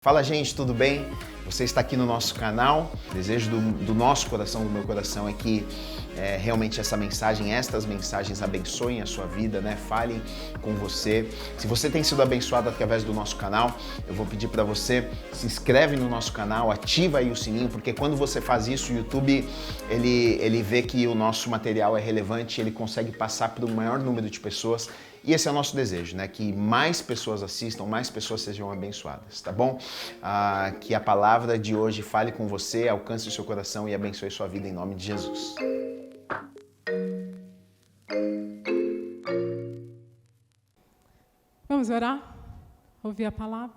Fala, gente, tudo bem? Você está aqui no nosso canal. O desejo do nosso coração, do meu coração, é que realmente estas mensagens abençoem a sua vida, né? Falem com você. Se você tem sido abençoado através do nosso canal, eu vou pedir para você, se inscreve no nosso canal, ativa aí o sininho, porque quando você faz isso, o YouTube, ele vê que o nosso material é relevante, ele consegue passar para o maior número de pessoas. E esse é o nosso desejo, né? Que mais pessoas assistam, mais pessoas sejam abençoadas, tá bom? Que a palavra de hoje fale com você, alcance o seu coração e abençoe sua vida em nome de Jesus. Vamos orar? Ouvir a palavra?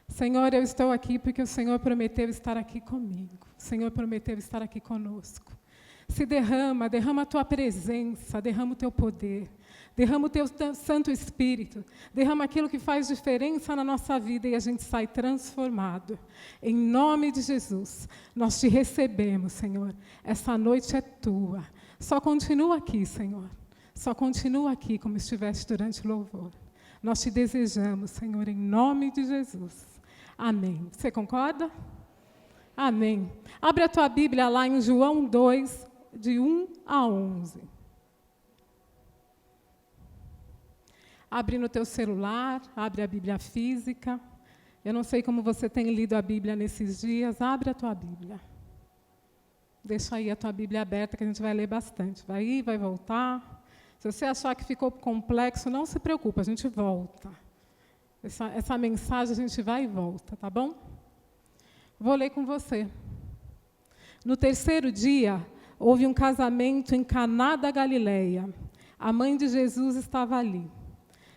Senhor, eu estou aqui porque o Senhor prometeu estar aqui comigo. O Senhor prometeu estar aqui conosco. Se derrama a Tua presença, derrama o Teu poder. Derrama o Teu Santo Espírito, derrama aquilo que faz diferença na nossa vida e a gente sai transformado. Em nome de Jesus, nós Te recebemos, Senhor. Essa noite é Tua. Só continua aqui, Senhor. Só continua aqui como estiveste durante o louvor. Nós Te desejamos, Senhor, em nome de Jesus. Amém. Você concorda? Amém. Abre a tua Bíblia lá em João 2, de 1 a 11. Abre no teu celular, abre a Bíblia física. Eu não sei como você tem lido a Bíblia nesses dias. Abre a tua Bíblia. Deixa aí a tua Bíblia aberta que a gente vai ler bastante. Vai ir, vai voltar. Se você achar que ficou complexo, não se preocupe, a gente volta. Essa mensagem a gente vai e volta, tá bom? Vou ler com você. No terceiro dia, houve um casamento em Caná da Galileia. A mãe de Jesus estava ali.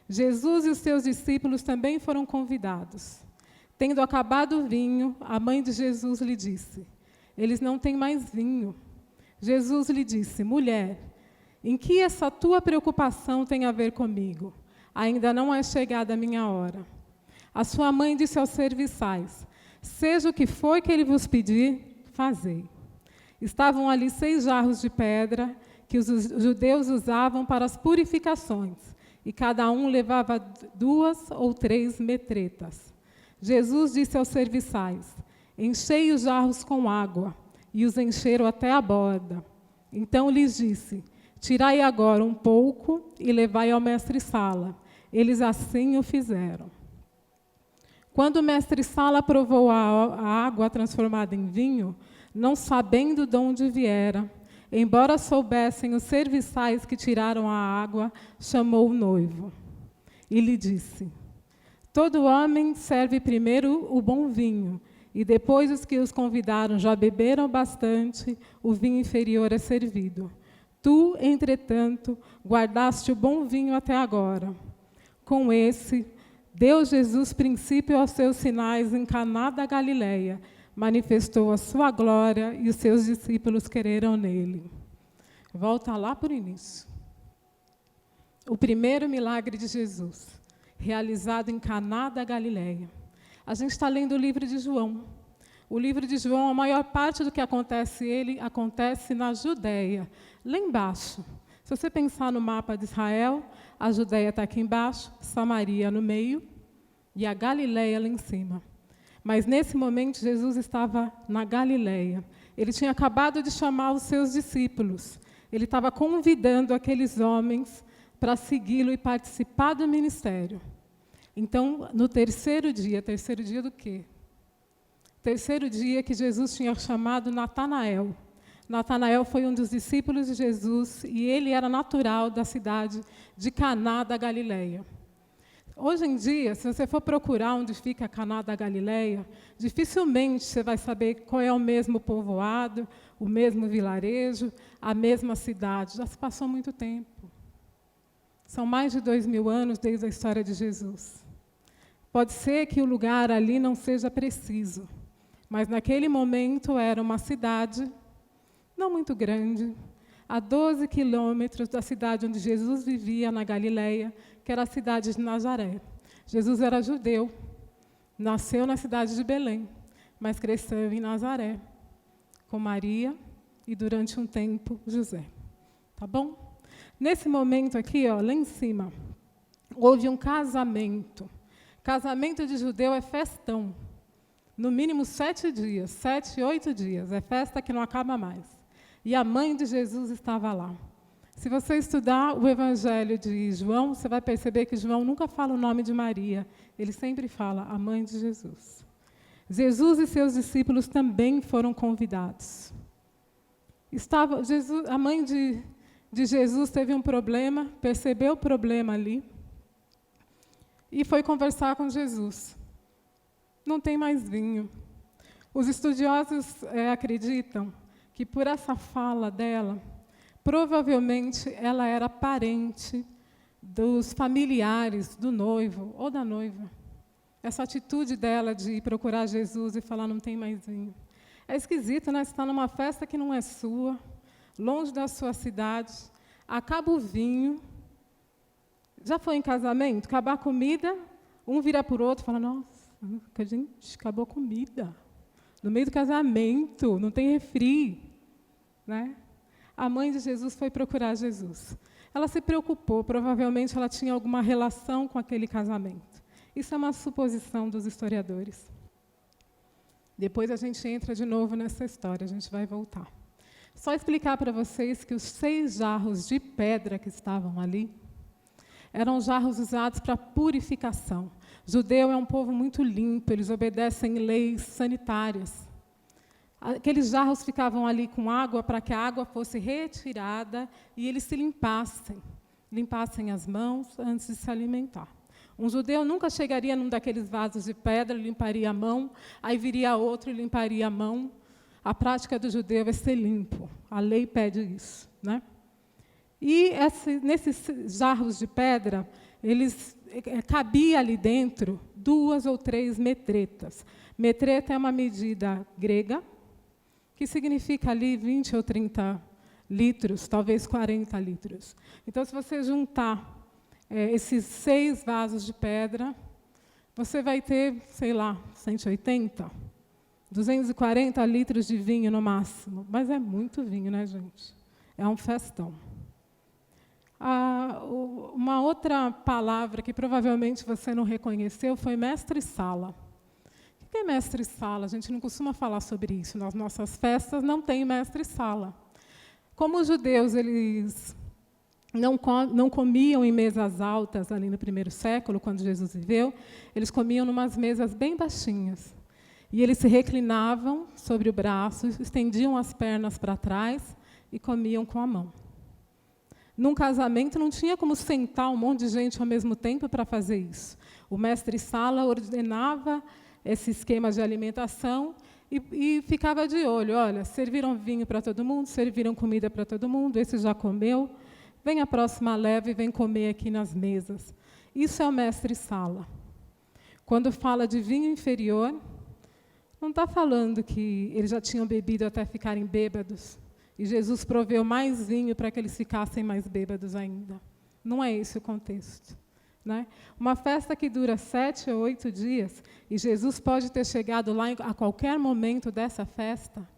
Jesus e os seus discípulos também foram convidados. Tendo acabado o vinho, a mãe de Jesus lhe disse: eles não têm mais vinho. Jesus lhe disse: mulher, em que essa tua preocupação tem a ver comigo? Ainda não é chegada a minha hora. A sua mãe disse aos serviçais: seja o que for que ele vos pedir, fazei. Estavam ali 6 jarros de pedra que os judeus usavam para as purificações, e cada um levava 2 ou 3 metretas. Jesus disse aos serviçais: enchei os jarros com água, e os encheram até a borda. Então lhes disse: tirai agora um pouco e levai ao mestre-sala. Eles assim o fizeram. Quando o mestre-sala provou a água transformada em vinho, não sabendo de onde viera, embora soubessem os serviçais que tiraram a água, chamou o noivo e lhe disse: todo homem serve primeiro o bom vinho, e depois os que os convidaram já beberam bastante, o vinho inferior é servido. Tu, entretanto, guardaste o bom vinho até agora. Com esse, deu Jesus princípio aos seus sinais em Caná da Galileia, manifestou a sua glória e os seus discípulos creram nele. Volta lá para o início. O primeiro milagre de Jesus, realizado em Caná da Galileia. A gente está lendo o livro de João. O livro de João, a maior parte do que acontece na Judéia, lá embaixo. Se você pensar no mapa de Israel, a Judéia está aqui embaixo, Samaria no meio e a Galileia lá em cima. Mas, nesse momento, Jesus estava na Galileia. Ele tinha acabado de chamar os seus discípulos. Ele estava convidando aqueles homens para segui-lo e participar do ministério. Então, no terceiro dia do quê? Terceiro dia que Jesus tinha chamado Natanael. Natanael foi um dos discípulos de Jesus e ele era natural da cidade de Caná da Galileia. Hoje em dia, se você for procurar onde fica Caná da Galileia, dificilmente você vai saber qual é o mesmo povoado, o mesmo vilarejo, a mesma cidade. Já se passou muito tempo. São mais de 2000 anos desde a história de Jesus. Pode ser que o lugar ali não seja preciso, mas naquele momento era uma cidade, não muito grande, a 12 quilômetros da cidade onde Jesus vivia, na Galileia, que era a cidade de Nazaré. Jesus era judeu, nasceu na cidade de Belém, mas cresceu em Nazaré, com Maria e, durante um tempo, José. Tá bom? Nesse momento aqui, ó, lá em cima, houve um casamento. Casamento de judeu é festão. No mínimo 7 dias, 7, 8 dias. É festa que não acaba mais. E a mãe de Jesus estava lá. Se você estudar o Evangelho de João, você vai perceber que João nunca fala o nome de Maria. Ele sempre fala a mãe de Jesus. Jesus e seus discípulos também foram convidados. A mãe de Jesus teve um problema, percebeu o problema ali e foi conversar com Jesus. Não tem mais vinho. Os estudiosos acreditam que por essa fala dela, provavelmente ela era parente dos familiares do noivo ou da noiva. Essa atitude dela de procurar Jesus e falar não tem mais vinho. É esquisito, né? Você está numa festa que não é sua, longe da sua cidade, acaba o vinho. Já foi em casamento? Acabar a comida, um vira para o outro e fala, nossa, gente, acabou a comida. No meio do casamento, não tem refri. Né? A mãe de Jesus foi procurar Jesus. Ela se preocupou, provavelmente ela tinha alguma relação com aquele casamento. Isso é uma suposição dos historiadores. Depois a gente entra de novo nessa história, a gente vai voltar. Só explicar para vocês que os 6 jarros de pedra que estavam ali eram jarros usados para purificação. Judeu é um povo muito limpo, eles obedecem leis sanitárias. Aqueles jarros ficavam ali com água para que a água fosse retirada e eles se limpassem as mãos antes de se alimentar. Um judeu nunca chegaria num daqueles vasos de pedra, limparia a mão, aí viria outro e limparia a mão. A prática do judeu é ser limpo. A lei pede isso. Né? E nesses jarros de pedra, cabia ali dentro 2 ou 3 metretas. Metreta é uma medida grega, que significa ali 20 ou 30 litros, talvez 40 litros. Então, se você juntar esses 6 vasos de pedra, você vai ter, sei lá, 180, 240 litros de vinho no máximo. Mas é muito vinho, né, gente? É um festão. Uma outra palavra que provavelmente você não reconheceu foi mestre-sala. O que é mestre-sala? A gente não costuma falar sobre isso. Nas nossas festas não tem mestre-sala. Como os judeus eles não comiam em mesas altas ali no 1º século, quando Jesus viveu, eles comiam em umas mesas bem baixinhas. E eles se reclinavam sobre o braço, estendiam as pernas para trás e comiam com a mão. Num casamento, não tinha como sentar um monte de gente ao mesmo tempo para fazer isso. O mestre-sala ordenava esse esquema de alimentação e ficava de olho. Olha, serviram vinho para todo mundo, serviram comida para todo mundo, esse já comeu, vem a próxima leva e vem comer aqui nas mesas. Isso é o mestre-sala. Quando fala de vinho inferior, não está falando que eles já tinham bebido até ficarem bêbados, e Jesus proveu mais vinho para que eles ficassem mais bêbados ainda. Não é esse o contexto. Né? Uma festa que dura 7 ou 8 dias, e Jesus pode ter chegado lá a qualquer momento dessa festa,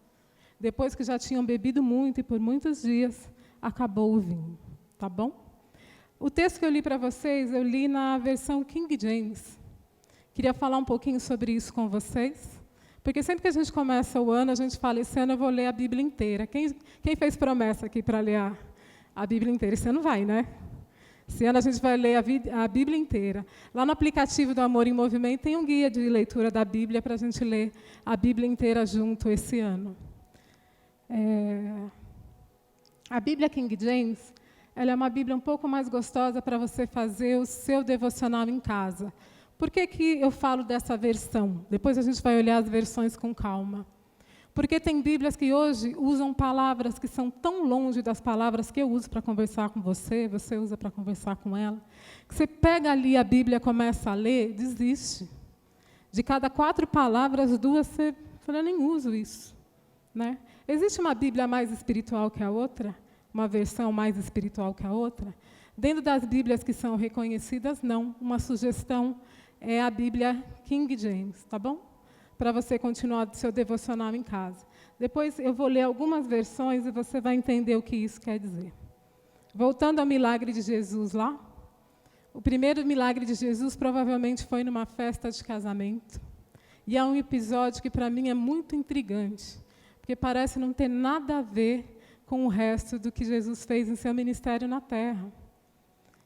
depois que já tinham bebido muito, e por muitos dias, acabou o vinho. Tá bom? O texto que eu li para vocês, eu li na versão King James. Queria falar um pouquinho sobre isso com vocês. Porque sempre que a gente começa o ano, a gente fala, esse ano eu vou ler a Bíblia inteira. Quem fez promessa aqui para ler a Bíblia inteira? Esse ano vai, né? Esse ano a gente vai ler a Bíblia inteira. Lá no aplicativo do Amor em Movimento tem um guia de leitura da Bíblia para a gente ler a Bíblia inteira junto esse ano. A Bíblia King James, ela é uma Bíblia um pouco mais gostosa para você fazer o seu devocional em casa. Por que eu falo dessa versão? Depois a gente vai olhar as versões com calma. Porque tem Bíblias que hoje usam palavras que são tão longe das palavras que eu uso para conversar com você, você usa para conversar com ela, que você pega ali a Bíblia e começa a ler, desiste. De cada 4 palavras, 2 você fala, eu nem uso isso. Né? Existe uma Bíblia mais espiritual que a outra? Uma versão mais espiritual que a outra? Dentro das Bíblias que são reconhecidas, não. Uma sugestão é a Bíblia King James, tá bom? Para você continuar o seu devocional em casa. Depois eu vou ler algumas versões e você vai entender o que isso quer dizer. Voltando ao milagre de Jesus lá, O primeiro milagre de Jesus provavelmente foi numa festa de casamento. E é um episódio que para mim é muito intrigante, porque parece não ter nada a ver com o resto do que Jesus fez em seu ministério na terra.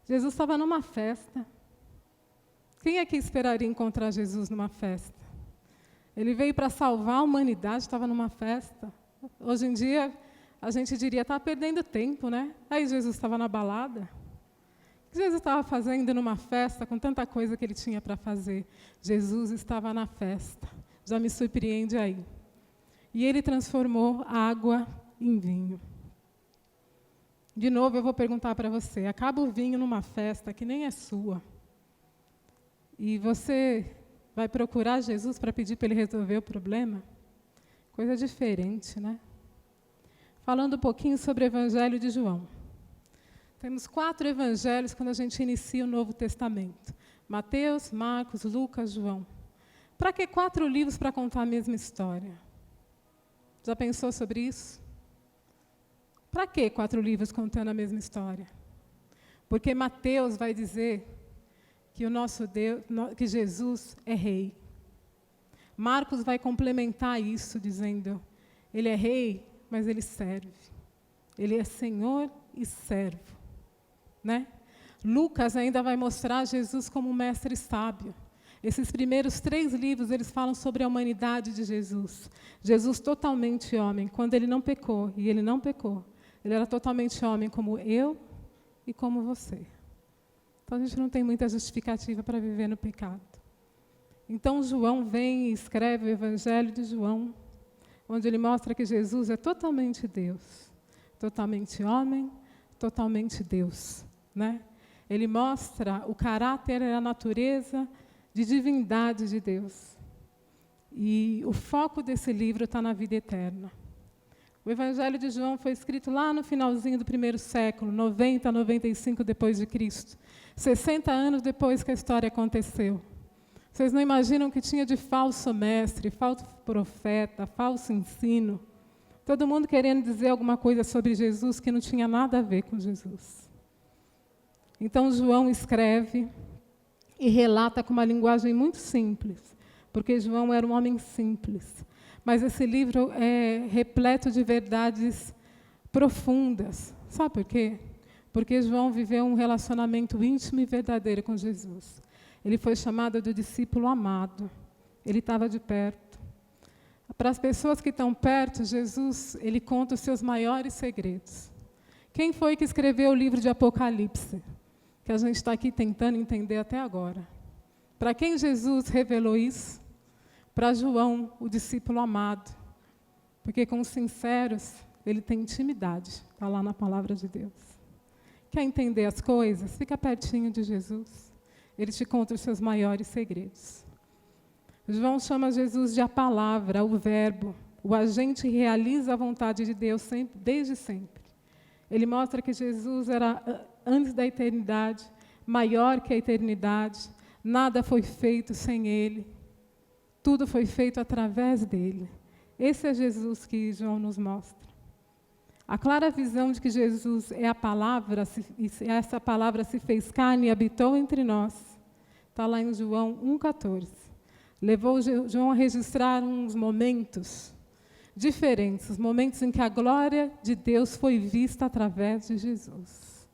Jesus estava numa festa. Quem é que esperaria encontrar Jesus numa festa? Ele veio para salvar a humanidade, estava numa festa. Hoje em dia, a gente diria, está perdendo tempo, né? Aí Jesus estava na balada. O que Jesus estava fazendo numa festa, com tanta coisa que ele tinha para fazer? Jesus estava na festa. Já me surpreende aí. E ele transformou água em vinho. De novo, eu vou perguntar para você, acaba o vinho numa festa que nem é sua, e você vai procurar Jesus para pedir para ele resolver o problema? Coisa diferente, né? Falando um pouquinho sobre o Evangelho de João. Temos 4 evangelhos quando a gente inicia o Novo Testamento. Mateus, Marcos, Lucas, João. Para que 4 livros para contar a mesma história? Já pensou sobre isso? Para que 4 livros contando a mesma história? Porque Mateus vai dizer que o nosso Deus, que Jesus é rei. Marcos vai complementar isso dizendo, ele é rei, mas ele serve. Ele é Senhor e servo, né? Lucas ainda vai mostrar Jesus como um mestre sábio. Esses primeiros 3 livros, eles falam sobre a humanidade de Jesus. Jesus totalmente homem, quando ele não pecou, e ele não pecou. Ele era totalmente homem como eu e como você. Então, a gente não tem muita justificativa para viver no pecado. Então, João vem e escreve o Evangelho de João, onde ele mostra que Jesus é totalmente Deus. Totalmente homem, totalmente Deus, né? Ele mostra o caráter e a natureza de divindade de Deus. E o foco desse livro está na vida eterna. O Evangelho de João foi escrito lá no finalzinho do 1º século, 90 a 95 depois de Cristo, 60 anos depois que a história aconteceu. Vocês não imaginam o que tinha de falso mestre, falso profeta, falso ensino. Todo mundo querendo dizer alguma coisa sobre Jesus que não tinha nada a ver com Jesus. Então, João escreve e relata com uma linguagem muito simples, porque João era um homem simples. Mas esse livro é repleto de verdades profundas. Sabe por quê? Porque João viveu um relacionamento íntimo e verdadeiro com Jesus. Ele foi chamado de discípulo amado. Ele estava de perto. Para as pessoas que estão perto, Jesus, ele conta os seus maiores segredos. Quem foi que escreveu o livro de Apocalipse? Que a gente está aqui tentando entender até agora. Para quem Jesus revelou isso? Para João, o discípulo amado. Porque com os sinceros, ele tem intimidade. Está lá na palavra de Deus. Quer entender as coisas? Fica pertinho de Jesus. Ele te conta os seus maiores segredos. João chama Jesus de a palavra, o verbo. O agente que realiza a vontade de Deus sempre, desde sempre. Ele mostra que Jesus era, antes da eternidade, maior que a eternidade. Nada foi feito sem ele. Tudo foi feito através dele. Esse é Jesus que João nos mostra. A clara visão de que Jesus é a palavra, e essa palavra se fez carne e habitou entre nós, está lá em João 1,14. Levou João a registrar uns momentos diferentes, os momentos em que a glória de Deus foi vista através de Jesus.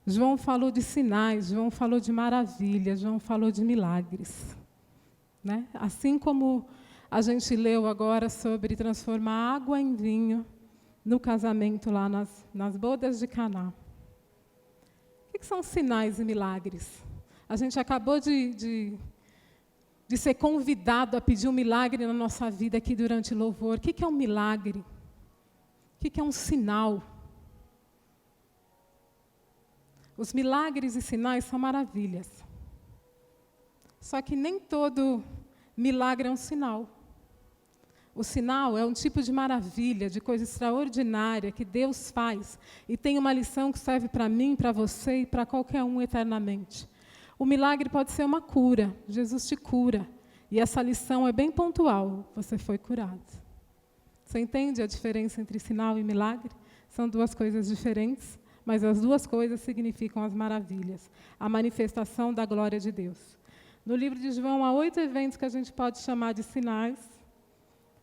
João falou de sinais, João falou de maravilhas, João falou de milagres. Né? Assim como a gente leu agora sobre transformar água em vinho no casamento lá nas bodas de Caná. O que são sinais e milagres? A gente acabou de ser convidado a pedir um milagre na nossa vida aqui durante o louvor. O que é um milagre? O que é um sinal? Os milagres e sinais são maravilhas. Só que nem todo milagre é um sinal. O sinal é um tipo de maravilha, de coisa extraordinária que Deus faz e tem uma lição que serve para mim, para você e para qualquer um eternamente. O milagre pode ser uma cura. Jesus te cura. E essa lição é bem pontual. Você foi curado. Você entende a diferença entre sinal e milagre? São duas coisas diferentes, mas as duas coisas significam as maravilhas, a manifestação da glória de Deus. No livro de João, há 8 eventos que a gente pode chamar de sinais.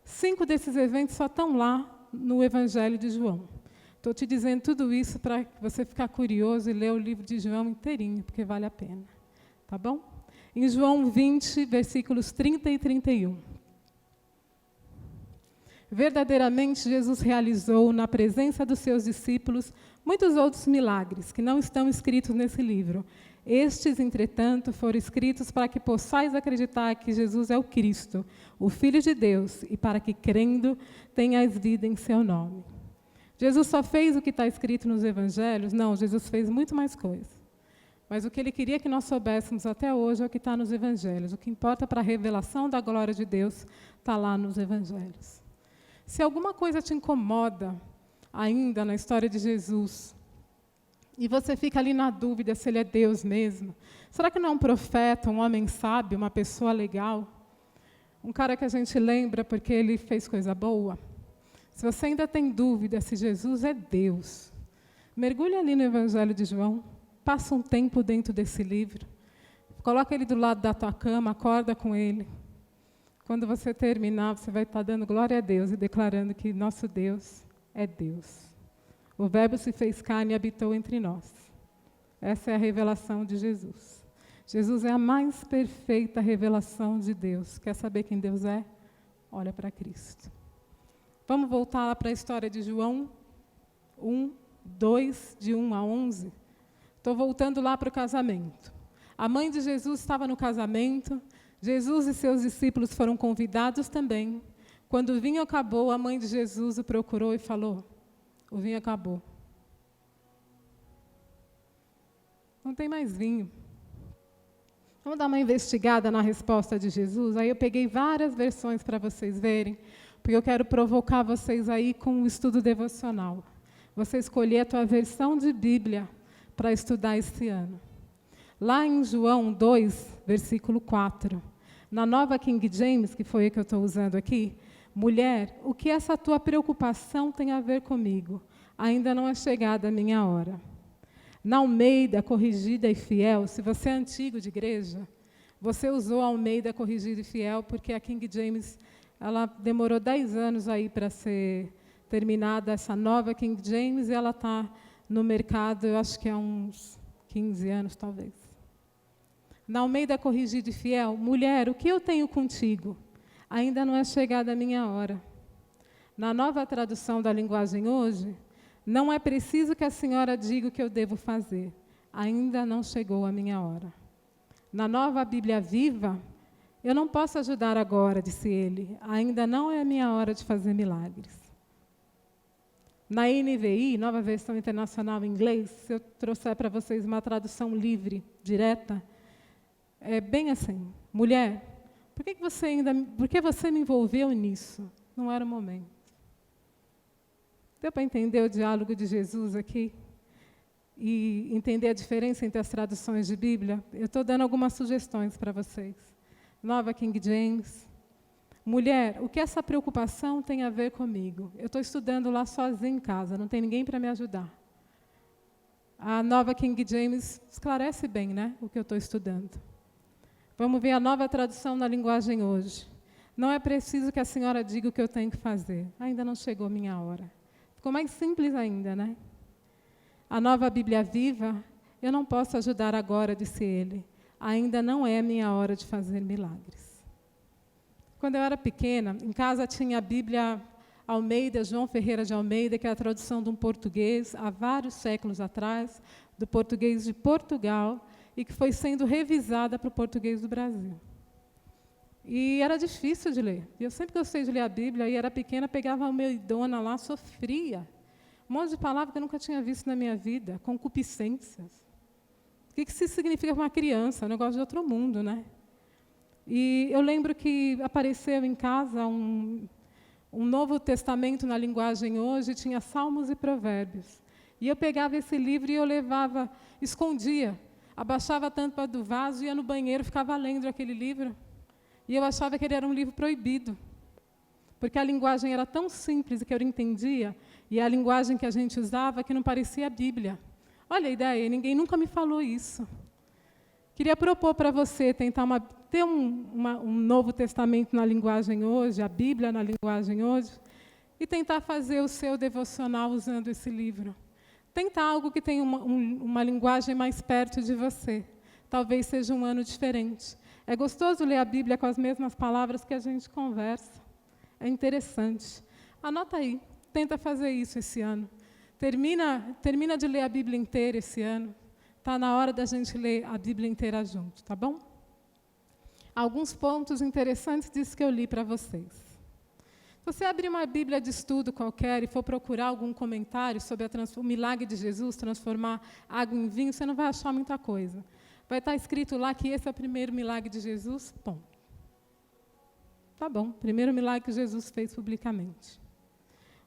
5 desses eventos só estão lá no Evangelho de João. Estou te dizendo tudo isso para você ficar curioso e ler o livro de João inteirinho, porque vale a pena. Tá bom? Em João 20, versículos 30 e 31. Verdadeiramente, Jesus realizou, na presença dos seus discípulos, muitos outros milagres, que não estão escritos nesse livro. Estes, entretanto, foram escritos para que possais acreditar que Jesus é o Cristo, o Filho de Deus, e para que, crendo, tenhais vida em seu nome. Jesus só fez o que está escrito nos Evangelhos? Não, Jesus fez muito mais coisas. Mas o que ele queria que nós soubéssemos até hoje é o que está nos Evangelhos. O que importa para a revelação da glória de Deus está lá nos Evangelhos. Se alguma coisa te incomoda ainda na história de Jesus, e você fica ali na dúvida se ele é Deus mesmo, será que não é um profeta, um homem sábio, uma pessoa legal? Um cara que a gente lembra porque ele fez coisa boa? Se você ainda tem dúvida se Jesus é Deus, mergulhe ali no Evangelho de João, passa um tempo dentro desse livro, coloca ele do lado da tua cama, acorda com ele. Quando você terminar, você vai estar dando glória a Deus e declarando que nosso Deus é Deus. O Verbo se fez carne e habitou entre nós. Essa é a revelação de Jesus. Jesus é a mais perfeita revelação de Deus. Quer saber quem Deus é? Olha para Cristo. Vamos voltar lá para a história de João 1, 2, de 1 a 11. Estou voltando lá para o casamento. A mãe de Jesus estava no casamento. Jesus e seus discípulos foram convidados também. Quando o vinho acabou, a mãe de Jesus o procurou e falou: o vinho acabou. Não tem mais vinho. Vamos dar uma investigada na resposta de Jesus? Aí eu peguei várias versões para vocês verem, porque eu quero provocar vocês aí com um estudo devocional. Você escolher a tua versão de Bíblia para estudar esse ano. Lá em João 2, versículo 4, na nova King James, que foi a que eu estou usando aqui, mulher, o que essa tua preocupação tem a ver comigo? Ainda não é chegada a minha hora. Na Almeida, corrigida e fiel, se você é antigo de igreja, você usou a Almeida corrigida e fiel, porque a King James, ela demorou 10 anos aí para ser terminada, essa nova King James, e ela está no mercado, eu acho que há uns 15 anos, talvez. Na Almeida corrigida e fiel, mulher, o que eu tenho contigo? Ainda não é chegada a minha hora. Na nova tradução da linguagem hoje, não é preciso que a senhora diga o que eu devo fazer. Ainda não chegou a minha hora. Na nova Bíblia Viva, eu não posso ajudar agora, disse ele. Ainda não é a minha hora de fazer milagres. Na NVI, Nova Versão Internacional em Inglês, se eu trouxer para vocês uma tradução livre, direta, é bem assim: mulher, por que você me envolveu nisso? Não era o momento. Deu para entender o diálogo de Jesus aqui? E entender a diferença entre as traduções de Bíblia? Eu estou dando algumas sugestões para vocês. Nova King James. Mulher, o que essa preocupação tem a ver comigo? Eu estou estudando lá sozinha em casa, não tem ninguém para me ajudar. A nova King James esclarece bem, né, o que eu estou estudando. Vamos ver a nova tradução na linguagem hoje. Não é preciso que a senhora diga o que eu tenho que fazer. Ainda não chegou a minha hora. Ficou mais simples ainda, né? A nova Bíblia Viva, eu não posso ajudar agora, disse ele. Ainda não é a minha hora de fazer milagres. Quando eu era pequena, em casa tinha a Bíblia Almeida, João Ferreira de Almeida, que é a tradução de um português, há vários séculos atrás, do português de Portugal, e que foi sendo revisada para o português do Brasil. E era difícil de ler. E eu sempre gostei de ler a Bíblia, e era pequena, pegava a minha dona lá, sofria. Um monte de palavras que eu nunca tinha visto na minha vida, concupiscências. O que isso significa para uma criança? Um negócio de outro mundo, né? E eu lembro que apareceu em casa um Novo Testamento na linguagem hoje, tinha Salmos e Provérbios. E eu pegava esse livro e eu levava, escondia, abaixava a tampa do vaso, ia no banheiro, ficava lendo aquele livro. E eu achava que ele era um livro proibido, porque a linguagem era tão simples que eu entendia, e a linguagem que a gente usava que não parecia a Bíblia. Olha a ideia, ninguém nunca me falou isso. Queria propor para você tentar ter um Novo Testamento na linguagem hoje, a Bíblia na linguagem hoje, e tentar fazer o seu devocional usando esse livro. Tentar algo que tenha uma linguagem mais perto de você. Talvez seja um ano diferente. É gostoso ler a Bíblia com as mesmas palavras que a gente conversa. É interessante. Anota aí, tenta fazer isso esse ano. Termina de ler a Bíblia inteira esse ano. Está na hora da gente ler a Bíblia inteira junto, tá bom? Alguns pontos interessantes disso que eu li para vocês. Se você abrir uma Bíblia de estudo qualquer e for procurar algum comentário sobre o milagre de Jesus, transformar água em vinho, você não vai achar muita coisa. Vai estar escrito lá que esse é o primeiro milagre de Jesus, ponto. Tá bom, primeiro milagre que Jesus fez publicamente.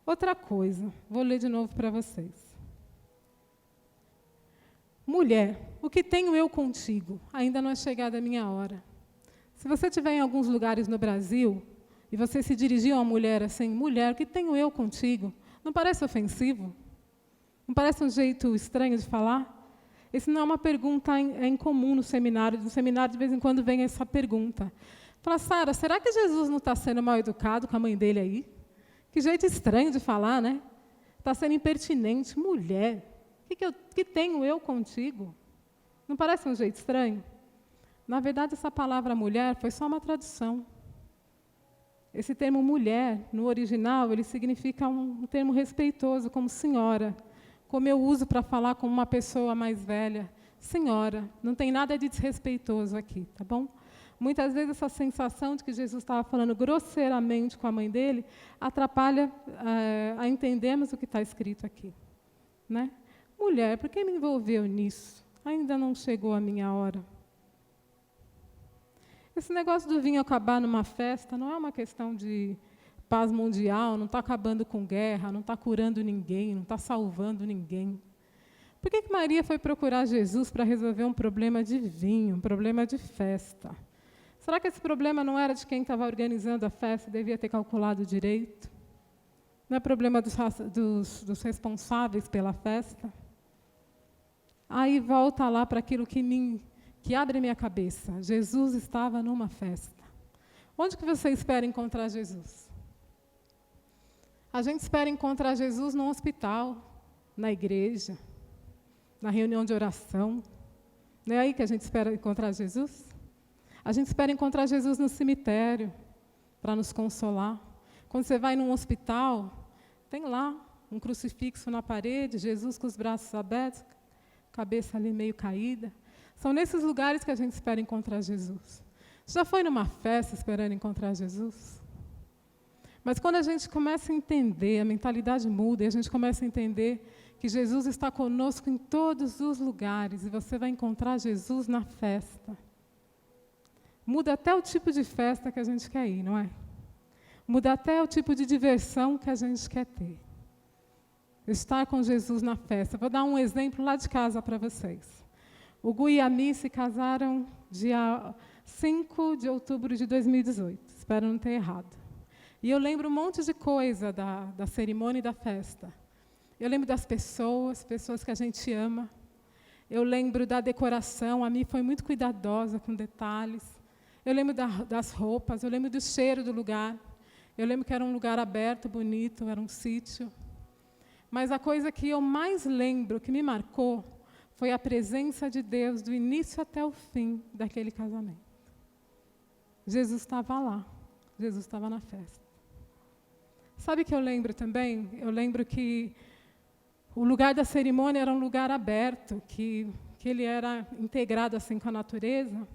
Outra coisa, vou ler de novo para vocês. Mulher, o que tenho eu contigo? Ainda não é chegada a minha hora. Se você estiver em alguns lugares no Brasil e você se dirigir a uma mulher assim, mulher, o que tenho eu contigo? Não parece ofensivo? Não parece um jeito estranho de falar? Isso não é uma pergunta incomum no seminário. No seminário, de vez em quando, vem essa pergunta. Fala, Sara, será que Jesus não está sendo mal educado com a mãe dele aí? Que jeito estranho de falar, né? Está sendo impertinente. Mulher, o que tenho eu contigo? Não parece um jeito estranho? Na verdade, essa palavra mulher foi só uma tradução. Esse termo mulher, no original, ele significa um termo respeitoso, como senhora. Como eu uso para falar com uma pessoa mais velha. Senhora, não tem nada de desrespeitoso aqui, tá bom? Muitas vezes essa sensação de que Jesus estava falando grosseiramente com a mãe dele atrapalha a entendermos o que está escrito aqui. Né? Mulher, por que me envolveu nisso? Ainda não chegou a minha hora. Esse negócio do vinho acabar numa festa não é uma questão de paz mundial, não está acabando com guerra, não está curando ninguém, não está salvando ninguém. Por que Maria foi procurar Jesus para resolver um problema de vinho, um problema de festa? Será que esse problema não era de quem estava organizando a festa e devia ter calculado direito? Não é problema dos responsáveis pela festa? Aí volta lá para aquilo que abre minha cabeça. Jesus estava numa festa. Onde que você espera encontrar Jesus? A gente espera encontrar Jesus num hospital, na igreja, na reunião de oração. Não é aí que a gente espera encontrar Jesus? A gente espera encontrar Jesus no cemitério, para nos consolar. Quando você vai num hospital, tem lá um crucifixo na parede, Jesus com os braços abertos, cabeça ali meio caída. São nesses lugares que a gente espera encontrar Jesus. Você já foi numa festa esperando encontrar Jesus? Mas quando a gente começa a entender, a mentalidade muda, e a gente começa a entender que Jesus está conosco em todos os lugares, e você vai encontrar Jesus na festa. Muda até o tipo de festa que a gente quer ir, não é? Muda até o tipo de diversão que a gente quer ter. Estar com Jesus na festa. Vou dar um exemplo lá de casa para vocês. O Gu e a Mi se casaram dia 5 de outubro de 2018. Espero não ter errado. E eu lembro um monte de coisa da cerimônia e da festa. Eu lembro das pessoas que a gente ama. Eu lembro da decoração, a Mi foi muito cuidadosa com detalhes. Eu lembro das roupas, eu lembro do cheiro do lugar. Eu lembro que era um lugar aberto, bonito, era um sítio. Mas a coisa que eu mais lembro, que me marcou, foi a presença de Deus do início até o fim daquele casamento. Jesus estava lá, Jesus estava na festa. Sabe o que eu lembro também? Eu lembro que o lugar da cerimônia era um lugar aberto, que ele era integrado assim com a natureza,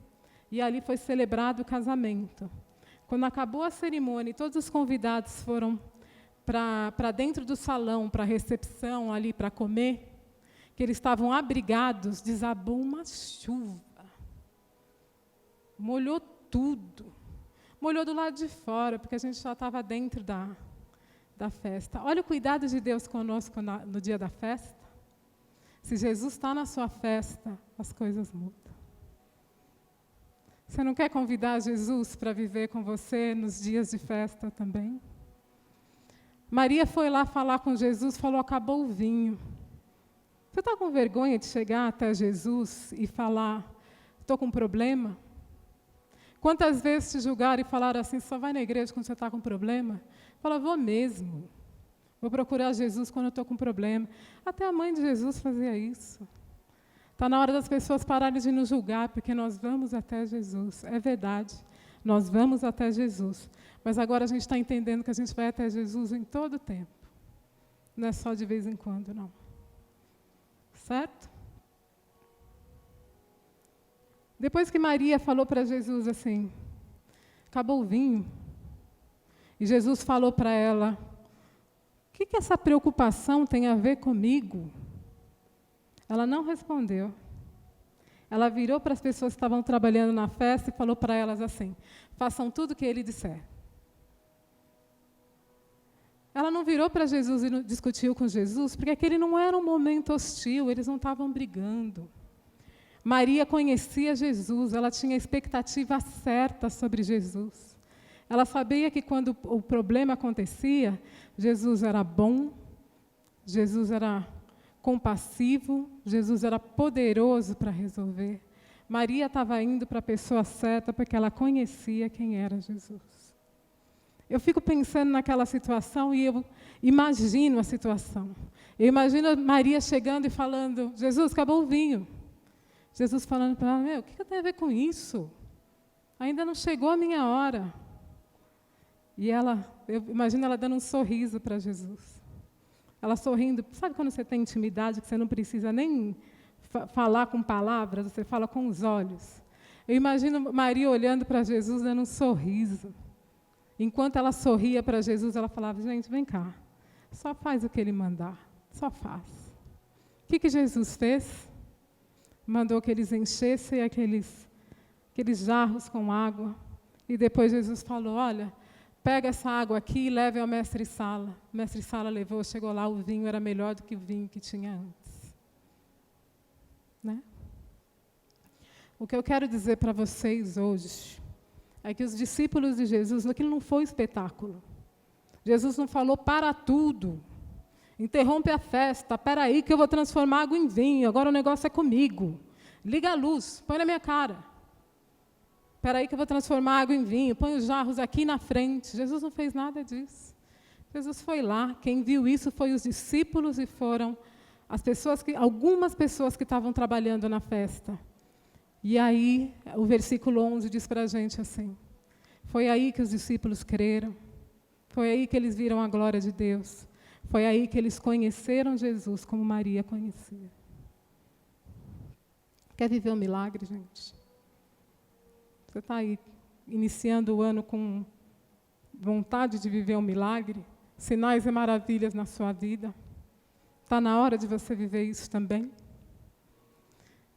e ali foi celebrado o casamento. Quando acabou a cerimônia e todos os convidados foram para dentro do salão, para a recepção, ali para comer, que eles estavam abrigados, desabou uma chuva. Molhou tudo. Molhou do lado de fora, porque a gente já estava dentro da festa. Olha o cuidado de Deus conosco no dia da festa. Se Jesus está na sua festa, as coisas mudam. Você não quer convidar Jesus para viver com você nos dias de festa também? Maria foi lá falar com Jesus, falou, acabou o vinho. Você está com vergonha de chegar até Jesus e falar, estou com um problema? Quantas vezes te julgaram e falaram assim, só vai na igreja quando você está com problema? Fala, vou mesmo. Vou procurar Jesus quando eu estou com problema. Até a mãe de Jesus fazia isso. Está na hora das pessoas pararem de nos julgar, porque nós vamos até Jesus. É verdade, nós vamos até Jesus. Mas agora a gente está entendendo que a gente vai até Jesus em todo o tempo. Não é só de vez em quando, não. Certo? Depois que Maria falou para Jesus assim, acabou o vinho, e Jesus falou para ela, o que essa preocupação tem a ver comigo? Ela não respondeu. Ela virou para as pessoas que estavam trabalhando na festa e falou para elas assim, façam tudo o que ele disser. Ela não virou para Jesus e discutiu com Jesus, porque aquele não era um momento hostil, eles não estavam brigando. Maria conhecia Jesus, ela tinha a expectativa certa sobre Jesus. Ela sabia que quando o problema acontecia, Jesus era bom, Jesus era compassivo, Jesus era poderoso para resolver. Maria estava indo para a pessoa certa porque ela conhecia quem era Jesus. Eu fico pensando naquela situação e eu imagino a situação. Eu imagino Maria chegando e falando, Jesus, acabou o vinho. Jesus falando para ela, o que tem a ver com isso? Ainda não chegou a minha hora. E eu imagino ela dando um sorriso para Jesus. Ela sorrindo, sabe quando você tem intimidade, que você não precisa nem falar com palavras, você fala com os olhos. Eu imagino Maria olhando para Jesus, dando um sorriso. Enquanto ela sorria para Jesus, ela falava, gente, vem cá, só faz o que ele mandar, só faz. O que Jesus fez? Mandou que eles enchessem aqueles jarros com água. E depois Jesus falou, olha, pega essa água aqui e leve ao mestre-sala. O mestre-sala levou, chegou lá, o vinho era melhor do que o vinho que tinha antes. Né? O que eu quero dizer para vocês hoje é que os discípulos de Jesus, aquilo não foi espetáculo. Jesus não falou, para tudo, interrompe a festa, espera aí que eu vou transformar água em vinho, agora o negócio é comigo. Liga a luz, põe na minha cara. Espera aí que eu vou transformar água em vinho, põe os jarros aqui na frente. Jesus não fez nada disso. Jesus foi lá, quem viu isso foi os discípulos e foram algumas pessoas que estavam trabalhando na festa. E aí, o versículo 11 diz para a gente assim, foi aí que os discípulos creram, foi aí que eles viram a glória de Deus, foi aí que eles conheceram Jesus como Maria conhecia. Quer viver um milagre, gente? Você está aí iniciando o ano com vontade de viver um milagre? Sinais e maravilhas na sua vida? Está na hora de você viver isso também?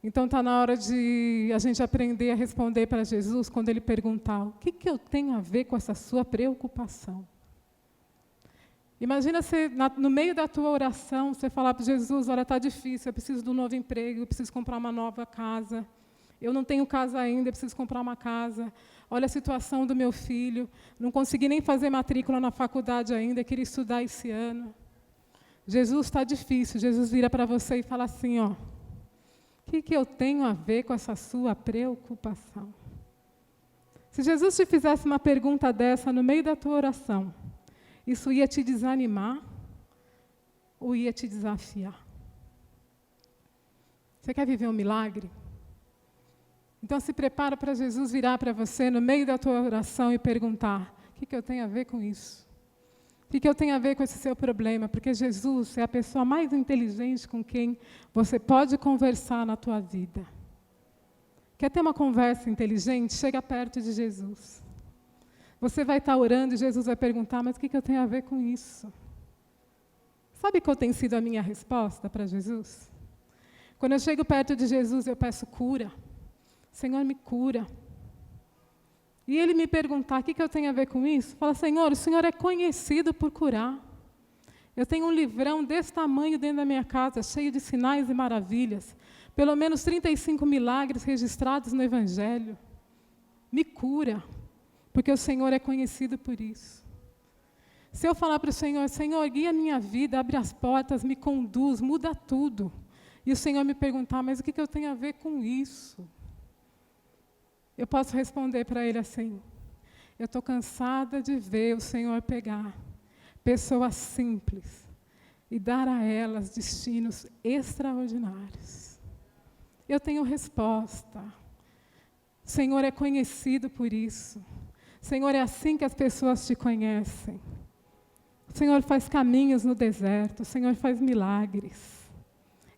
Então está na hora de a gente aprender a responder para Jesus quando Ele perguntar, o que eu tenho a ver com essa sua preocupação? Imagina você, no meio da tua oração, você falar para Jesus, olha, está difícil, eu preciso de um novo emprego, eu preciso comprar uma nova casa, eu não tenho casa ainda, eu preciso comprar uma casa, olha a situação do meu filho, não consegui nem fazer matrícula na faculdade ainda, queria estudar esse ano. Jesus, está difícil, Jesus vira para você e fala assim, ó, o que eu tenho a ver com essa sua preocupação? Se Jesus te fizesse uma pergunta dessa no meio da tua oração, isso ia te desanimar ou ia te desafiar? Você quer viver um milagre? Então se prepara para Jesus virar para você no meio da tua oração e perguntar, o que eu tenho a ver com isso? O que eu tenho a ver com esse seu problema? Porque Jesus é a pessoa mais inteligente com quem você pode conversar na tua vida. Quer ter uma conversa inteligente? Chega perto de Jesus. Você vai estar orando e Jesus vai perguntar, mas o que eu tenho a ver com isso? Sabe qual tem sido a minha resposta para Jesus? Quando eu chego perto de Jesus, eu peço cura. Senhor, me cura. E Ele me perguntar, o que eu tenho a ver com isso? Fala, Senhor, o Senhor é conhecido por curar. Eu tenho um livrão desse tamanho dentro da minha casa, cheio de sinais e maravilhas. Pelo menos 35 milagres registrados no Evangelho. Me cura, porque o Senhor é conhecido por isso. Se eu falar para o Senhor, Senhor, guia a minha vida, abre as portas, me conduz, muda tudo. e o Senhor me perguntar, mas o que eu tenho a ver com isso? Eu posso responder para Ele assim, eu estou cansada de ver o Senhor pegar pessoas simples e dar a elas destinos extraordinários. Eu tenho resposta. O Senhor é conhecido por isso. O Senhor é assim que as pessoas te conhecem. O Senhor faz caminhos no deserto, o Senhor faz milagres.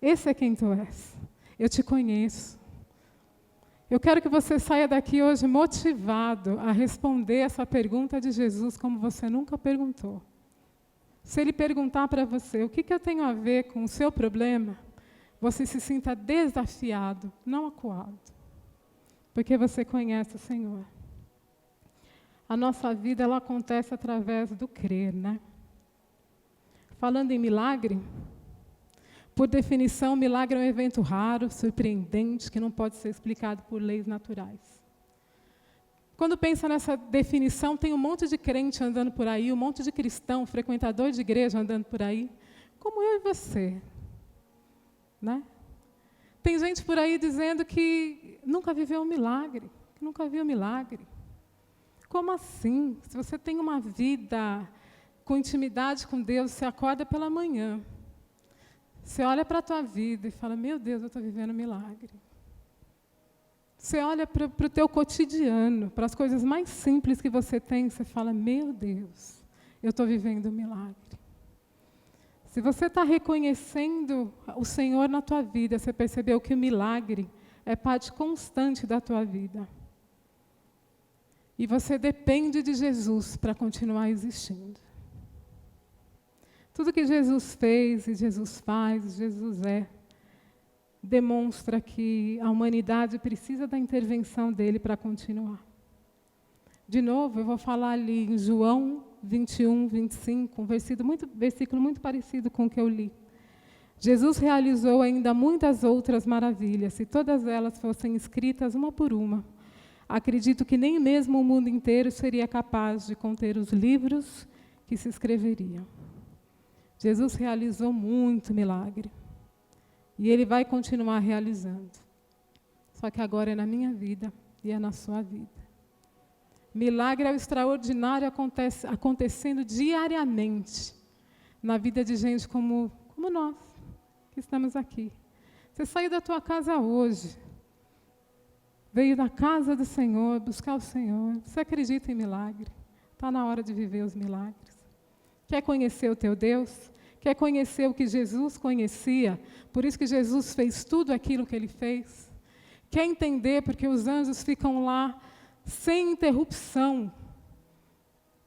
Esse é quem tu és. Eu te conheço. Eu quero que você saia daqui hoje motivado a responder essa pergunta de Jesus como você nunca perguntou. Se Ele perguntar para você, o que eu tenho a ver com o seu problema, você se sinta desafiado, não acuado. Porque você conhece o Senhor. A nossa vida, ela acontece através do crer, né? Falando em milagre, por definição, milagre é um evento raro, surpreendente, que não pode ser explicado por leis naturais. Quando pensa nessa definição, tem um monte de crente andando por aí, um monte de cristão, frequentador de igreja andando por aí, como eu e você. Né? Tem gente por aí dizendo que nunca viveu um milagre, que nunca viu um milagre. Como assim? Se você tem uma vida com intimidade com Deus, você acorda pela manhã, você olha para a tua vida e fala, meu Deus, eu estou vivendo um milagre. Você olha para o teu cotidiano, para as coisas mais simples que você tem, você fala, meu Deus, eu estou vivendo um milagre. Se você está reconhecendo o Senhor na tua vida, você percebeu que o milagre é parte constante da tua vida. E você depende de Jesus para continuar existindo. Tudo que Jesus fez, e Jesus faz, e Jesus é, demonstra que a humanidade precisa da intervenção dele para continuar. De novo, eu vou falar ali em João 21, 25, um versículo muito parecido com o que eu li. Jesus realizou ainda muitas outras maravilhas, se todas elas fossem escritas uma por uma. Acredito que nem mesmo o mundo inteiro seria capaz de conter os livros que se escreveriam. Jesus realizou muito milagre. E Ele vai continuar realizando. Só que agora é na minha vida e é na sua vida. Milagre é o extraordinário acontecendo diariamente na vida de gente como nós, que estamos aqui. Você saiu da tua casa hoje, veio da casa do Senhor, buscar o Senhor. Você acredita em milagre? Está na hora de viver os milagres. Quer conhecer o teu Deus? Quer conhecer o que Jesus conhecia? Por isso que Jesus fez tudo aquilo que Ele fez? Quer entender porque os anjos ficam lá sem interrupção,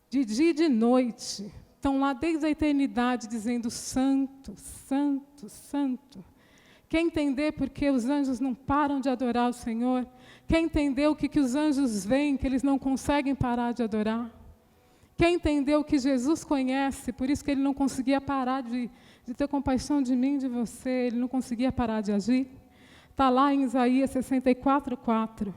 de dia e de noite? Estão lá desde a eternidade dizendo santo, santo, santo. Quer entender porque os anjos não param de adorar o Senhor? Quer entender o que os anjos veem, que eles não conseguem parar de adorar? Quer entender o que Jesus conhece, por isso que Ele não conseguia parar de ter compaixão de mim, de você, Ele não conseguia parar de agir? Está lá em Isaías 64:4.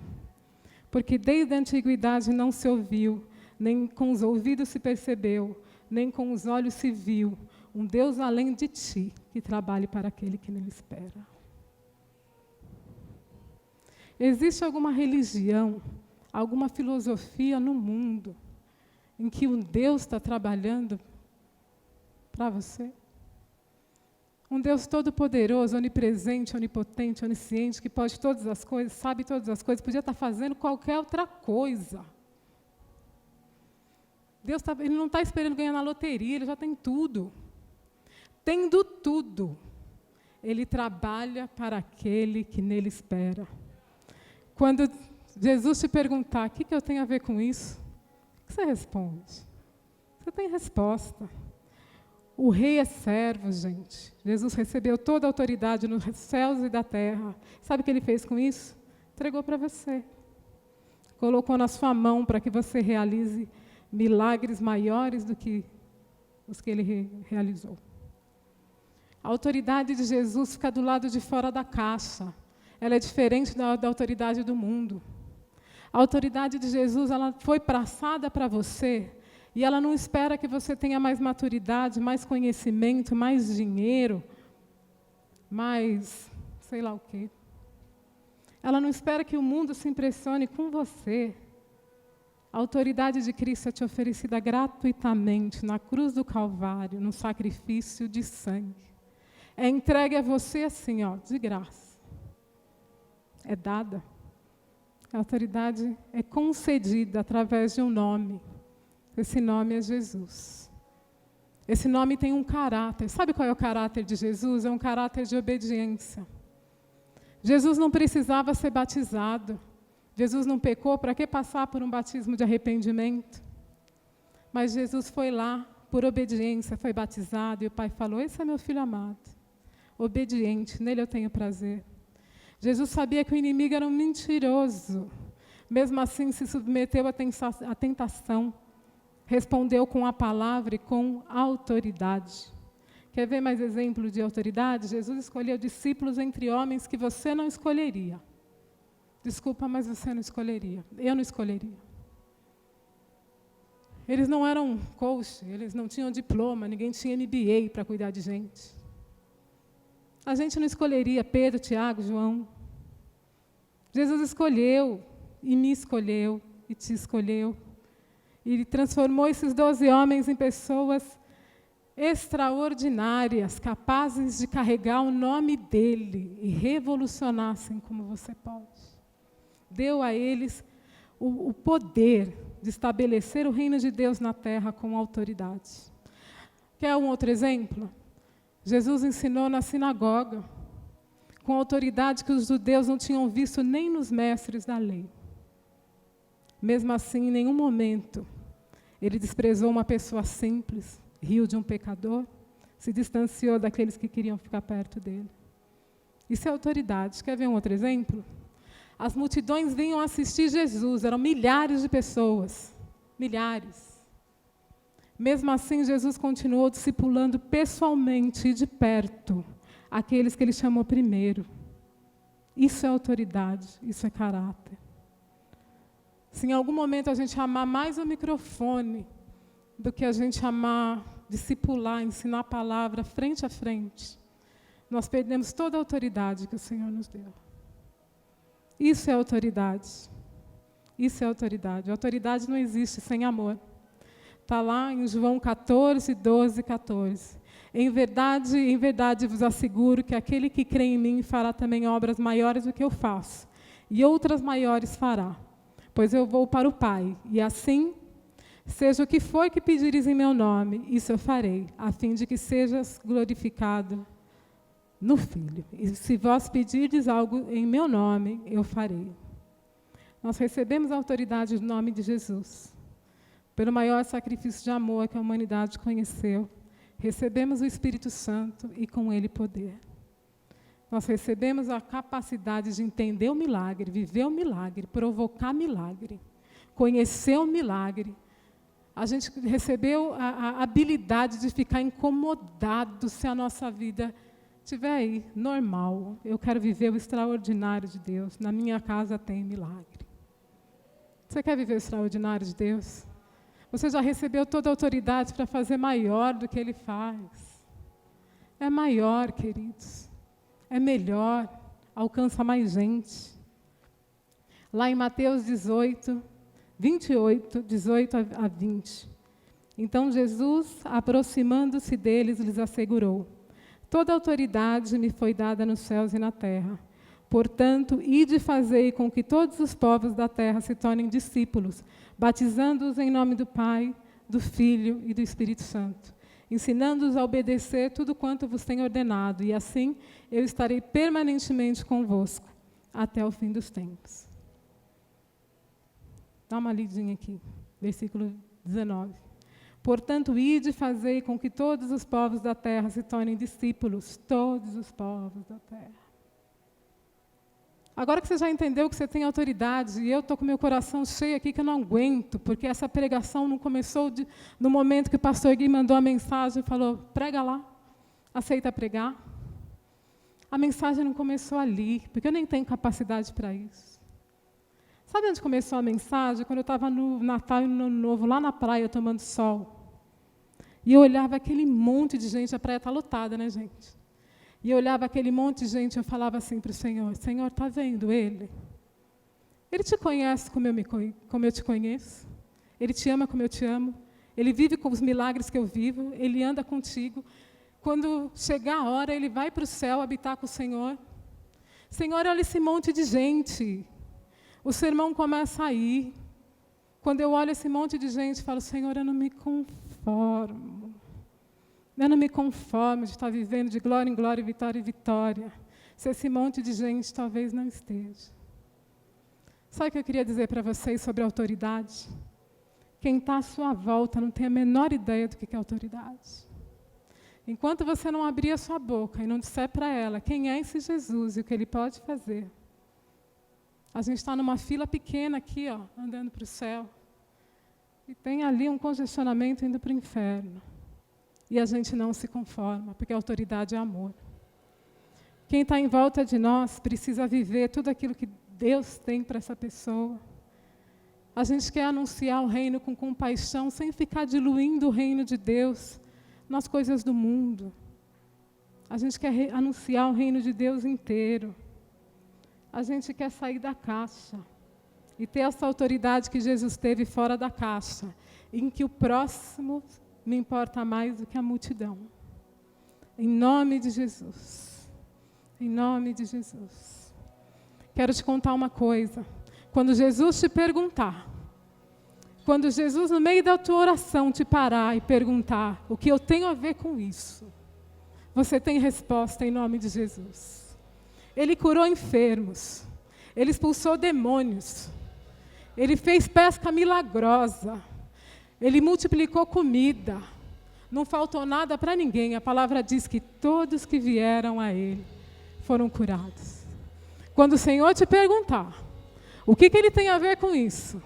Porque desde a antiguidade não se ouviu, nem com os ouvidos se percebeu, nem com os olhos se viu, um Deus além de ti, que trabalhe para aquele que nele espera. Existe alguma religião, alguma filosofia no mundo em que um Deus está trabalhando para você? Um Deus todo-poderoso, onipresente, onipotente, onisciente, que pode todas as coisas, sabe todas as coisas, podia estar fazendo qualquer outra coisa. Deus Ele não está esperando ganhar na loteria, Ele já tem tudo. Tendo tudo, Ele trabalha para aquele que nele espera. Quando Jesus te perguntar, o que eu tenho a ver com isso? O que você responde? Você tem resposta. O rei é servo, gente. Jesus recebeu toda a autoridade nos céus e da terra. Sabe o que Ele fez com isso? Entregou para você. Colocou na sua mão para que você realize milagres maiores do que os que Ele realizou. A autoridade de Jesus fica do lado de fora da caixa. Ela é diferente da autoridade do mundo. A autoridade de Jesus, ela foi passada para você e ela não espera que você tenha mais maturidade, mais conhecimento, mais dinheiro, mais sei lá o quê. Ela não espera que o mundo se impressione com você. A autoridade de Cristo é te oferecida gratuitamente na cruz do Calvário, no sacrifício de sangue. É entregue a você assim, ó, de graça. É dada. A autoridade é concedida através de um nome. Esse nome é Jesus. Esse nome tem um caráter. Sabe qual é o caráter de Jesus? É um caráter de obediência. Jesus não precisava ser batizado. Jesus não pecou, para que passar por um batismo de arrependimento? Mas Jesus foi lá, por obediência, foi batizado, e o Pai falou, esse é meu filho amado, obediente, nele eu tenho prazer. Jesus sabia que o inimigo era um mentiroso, mesmo assim se submeteu à tentação, respondeu com a palavra e com autoridade. Quer ver mais exemplo de autoridade? Jesus escolheu discípulos entre homens que você não escolheria. Desculpa, mas você não escolheria. Eu não escolheria. Eles não eram coach, eles não tinham diploma, ninguém tinha MBA para cuidar de gente. A gente não escolheria Pedro, Tiago, João. Jesus escolheu, e me escolheu, e te escolheu. E ele transformou esses 12 homens em pessoas extraordinárias, capazes de carregar o nome dele e revolucionar assim como você pode. Deu a eles o poder de estabelecer o reino de Deus na terra com autoridade. Quer um outro exemplo? Jesus ensinou na sinagoga, com autoridade que os judeus não tinham visto nem nos mestres da lei. Mesmo assim, em nenhum momento, ele desprezou uma pessoa simples, riu de um pecador, se distanciou daqueles que queriam ficar perto dele. Isso é autoridade. Quer ver um outro exemplo? As multidões vinham assistir Jesus, eram milhares de pessoas, milhares. Mesmo assim, Jesus continuou discipulando pessoalmente e de perto aqueles que ele chamou primeiro. Isso é autoridade, isso é caráter. Se em algum momento a gente amar mais o microfone do que a gente amar, discipular, ensinar a palavra frente a frente, nós perdemos toda a autoridade que o Senhor nos deu. Isso é autoridade. Isso é autoridade. A autoridade não existe sem amor. Está lá em João 14, 12, 14. Em verdade vos asseguro que aquele que crê em mim fará também obras maiores do que eu faço, e outras maiores fará, pois eu vou para o Pai, e assim, seja o que for que pedires em meu nome, isso eu farei, a fim de que sejas glorificado no Filho. E se vós pedirdes algo em meu nome, eu farei. Nós recebemos a autoridade no nome de Jesus. Pelo maior sacrifício de amor que a humanidade conheceu, recebemos o Espírito Santo e com ele poder. Nós recebemos a capacidade de entender o milagre, viver o milagre, provocar milagre, conhecer o milagre. A gente recebeu a habilidade de ficar incomodado se a nossa vida estiver aí, normal. Eu quero viver o extraordinário de Deus. Na minha casa tem milagre. Você quer viver o extraordinário de Deus? Você já recebeu toda a autoridade para fazer maior do que Ele faz. É maior, queridos. É melhor. Alcança mais gente. Lá em Mateus 18, 28, 18 a 20. Então Jesus, aproximando-se deles, lhes assegurou: toda autoridade me foi dada nos céus e na terra. Portanto, ide e fazei com que todos os povos da terra se tornem discípulos, batizando-os em nome do Pai, do Filho e do Espírito Santo, ensinando-os a obedecer tudo quanto vos tenho ordenado, e assim eu estarei permanentemente convosco, até o fim dos tempos. Dá uma lidinha aqui, versículo 19. Portanto, ide e fazei com que todos os povos da terra se tornem discípulos, todos os povos da terra. Agora que você já entendeu que você tem autoridade, e eu estou com meu coração cheio aqui que eu não aguento, porque essa pregação não começou no momento que o pastor Gui mandou a mensagem e falou: prega lá, aceita pregar. A mensagem não começou ali, porque eu nem tenho capacidade para isso. Sabe onde começou a mensagem? Quando eu estava no Natal e no Ano Novo, lá na praia, tomando sol. E eu olhava aquele monte de gente, a praia está lotada, né, gente? E eu olhava aquele monte de gente e eu falava assim para o Senhor, Senhor, está vendo ele? Ele te conhece como eu te conheço? Ele te ama como eu te amo? Ele vive com os milagres que eu vivo? Ele anda contigo? Quando chegar a hora, ele vai para o céu habitar com o Senhor? Senhor, olha esse monte de gente. O sermão começa a ir. Quando eu olho esse monte de gente, falo, Senhor, eu não me conformo. Eu não me conformo de estar vivendo de glória em glória, vitória em vitória, se esse monte de gente talvez não esteja. Sabe o que eu queria dizer para vocês sobre autoridade? Quem está à sua volta não tem a menor ideia do que é autoridade. Enquanto você não abrir a sua boca e não disser para ela quem é esse Jesus e o que ele pode fazer, a gente está numa fila pequena aqui, ó, andando para o céu, e tem ali um congestionamento indo para o inferno. E a gente não se conforma, porque a autoridade é amor. Quem está em volta de nós precisa viver tudo aquilo que Deus tem para essa pessoa. A gente quer anunciar o reino com compaixão, sem ficar diluindo o reino de Deus nas coisas do mundo. A gente quer anunciar o reino de Deus inteiro. A gente quer sair da caixa e ter essa autoridade que Jesus teve fora da caixa, em que o próximo me importa mais do que a multidão. Em nome de Jesus. Em nome de Jesus. Quero te contar uma coisa. Quando Jesus te perguntar, quando Jesus, no meio da tua oração, te parar e perguntar o que eu tenho a ver com isso, você tem resposta em nome de Jesus. Ele curou enfermos. Ele expulsou demônios. Ele fez pesca milagrosa. Ele multiplicou comida. Não faltou nada para ninguém. A palavra diz que todos que vieram a Ele foram curados. Quando o Senhor te perguntar o que Ele tem a ver com isso,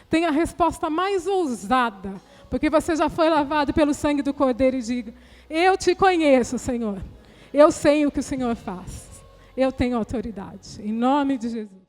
tem a resposta mais ousada, porque você já foi lavado pelo sangue do Cordeiro e diga, eu te conheço, Senhor. Eu sei o que o Senhor faz. Eu tenho autoridade. Em nome de Jesus.